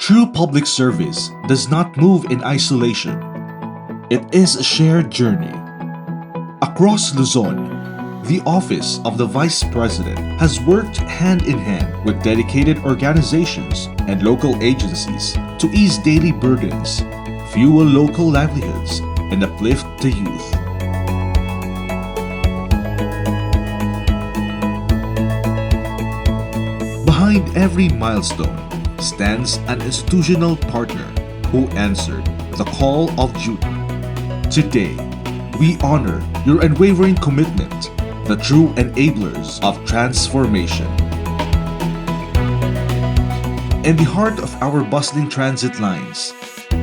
True public service does not move in isolation. It is a shared journey. Across Luzon, the Office of the Vice President has worked hand in hand with dedicated organizations and local agencies to ease daily burdens, fuel local livelihoods, and uplift the youth. Behind every milestone stands an institutional partner who answered the call of duty. Today, we honor your unwavering commitment, the true enablers of transformation. In the heart of our bustling transit lines,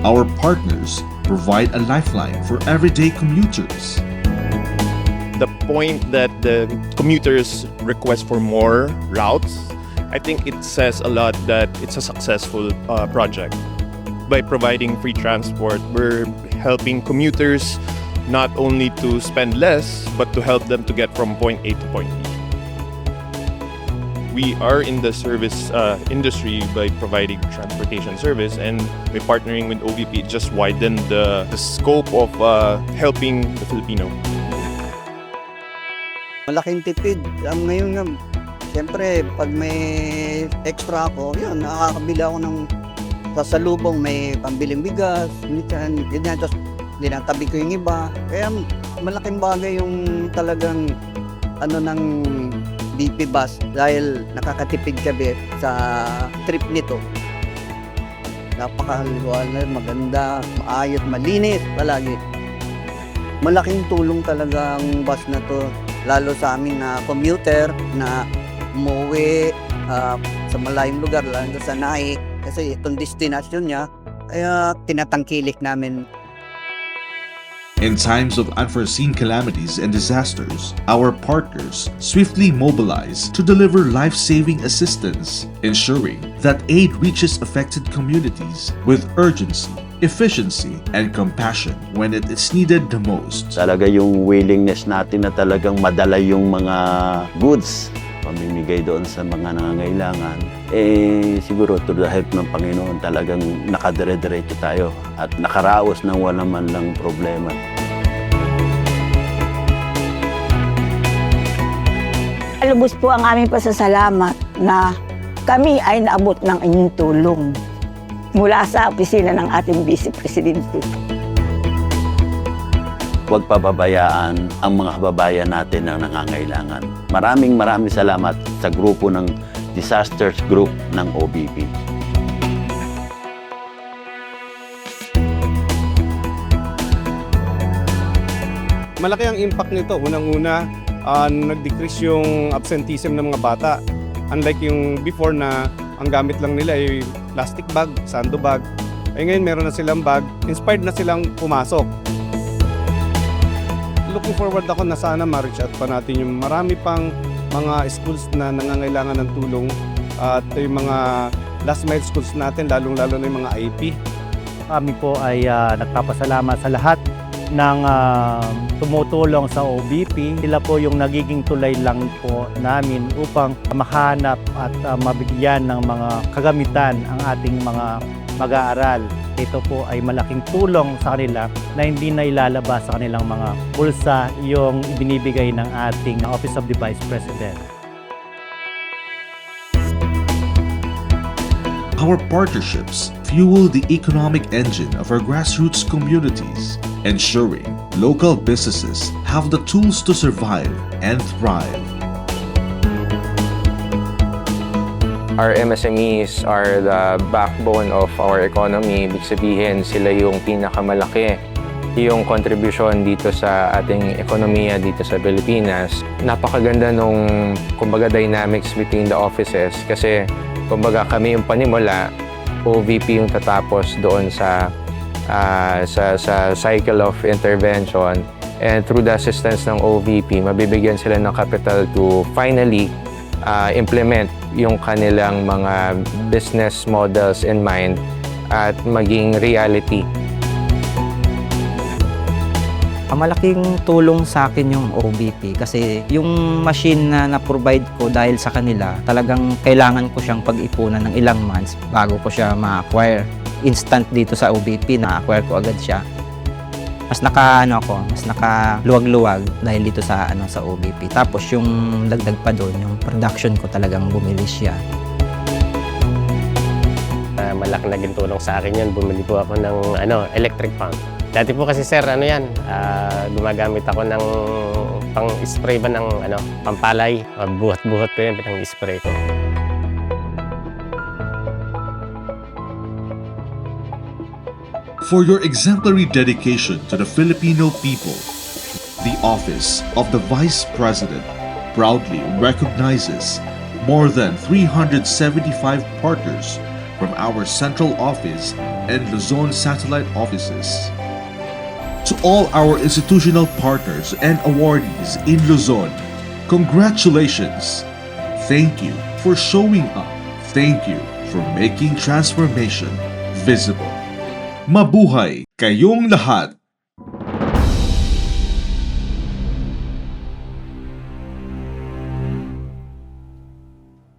our partners provide a lifeline for everyday commuters. The point that the commuters request for more routes, I think it says a lot that it's a successful project. By providing free transport, we're helping commuters not only to spend less, but to help them to get from point A to point B. We are in the service industry by providing transportation service, and by partnering with OVP, it just widened the scope of helping the Filipino. Malaking tipid. Ngayon nga, siyempre, pag may extra ako, yun, nakakabili ako ng sasalubong, may pambiling bigas, minsan, ganyan, tapos dinatabi ko yung iba. Kaya malaking bagay yung talagang ng BP bus dahil nakakatipid kami sa trip nito. Napakaliwanag, maganda, maayos, malinis palagi. Malaking tulong talaga ang bus na to, lalo sa amin na commuter na umuwi sa malayong lugar, lalo sa Naik, kasi itong destinasyon niya, kaya tinatangkilik namin. In times of unforeseen calamities and disasters, our partners swiftly mobilize to deliver life-saving assistance, ensuring that aid reaches affected communities with urgency, efficiency, and compassion when it is needed the most. Talaga yung willingness natin na talagang madala yung mga goods, pamimigay doon sa mga nangangailangan, siguro to the help ng Panginoon talagang nakadire-diretso tayo at nakaraos ng wala man lang problema. Lubos po ang aming pasasalamat na kami ay naabot ng inyong tulong mula sa opisina ng ating Vice Presidente. Huwag pababayaan ang mga kababayan natin na nangangailangan. Maraming salamat sa grupo ng Disasters Group ng OVP. Malaki ang impact nito. Unang-una, nag-decrease yung absenteeism ng mga bata. Unlike yung before na ang gamit lang nila ay plastic bag, sandbag. Ngayon meron na silang bag, inspired na silang pumasok. Looking forward ako na sana ma-reach out pa natin yung marami pang mga schools na nangangailangan ng tulong at yung mga last mile schools natin, lalong-lalo na yung mga IP. Kami po ay nagpapasalamat sa lahat ng tumutulong sa OVP. Sila po yung nagiging tulay lang po namin upang mahanap at mabigyan ng mga kagamitan ang ating mga mag-aaral. Ito po ay malaking tulong sa kanila na hindi na ilalabas sa kanilang mga bulsa yung ibinibigay ng ating Office of the Vice President. Our partnerships fuel the economic engine of our grassroots communities, ensuring local businesses have the tools to survive and thrive. Our MSMEs are the backbone of our economy. Ibig sabihin, sila yung pinakamalaki yung contribution dito sa ating ekonomiya dito sa Pilipinas. Napakaganda nung kumbaga dynamics between the offices kasi kumbaga kami yung panimula, OVP yung tatapos doon sa cycle of intervention, and through the assistance ng OVP, mabibigyan sila ng capital to finally implement yung kanilang mga business models in mind at maging reality. Malaking tulong sa akin yung OBP kasi yung machine na na-provide ko dahil sa kanila, talagang kailangan ko siyang pag-ipunan ng ilang months bago ko siya ma-acquire. Instant dito sa OBP, na-acquire ko agad siya. Mas nakaluwag-luwag dahil dito sa sa OBP. Tapos yung dagdag pa doon, yung production ko talagang bumilis siya. Malaking naging tulong sa akin yun. Bumili po ako ng electric pump. Dati po kasi sir, gumagamit ako ng pang-spray ba ng pampalay. Buhat-buhat ko yun, pinang-spray ko. For your exemplary dedication to the Filipino people, the Office of the Vice President proudly recognizes more than 375 partners from our central office and Luzon satellite offices. To all our institutional partners and awardees in Luzon, congratulations! Thank you for showing up. Thank you for making transformation visible. Mabuhay kayong lahat!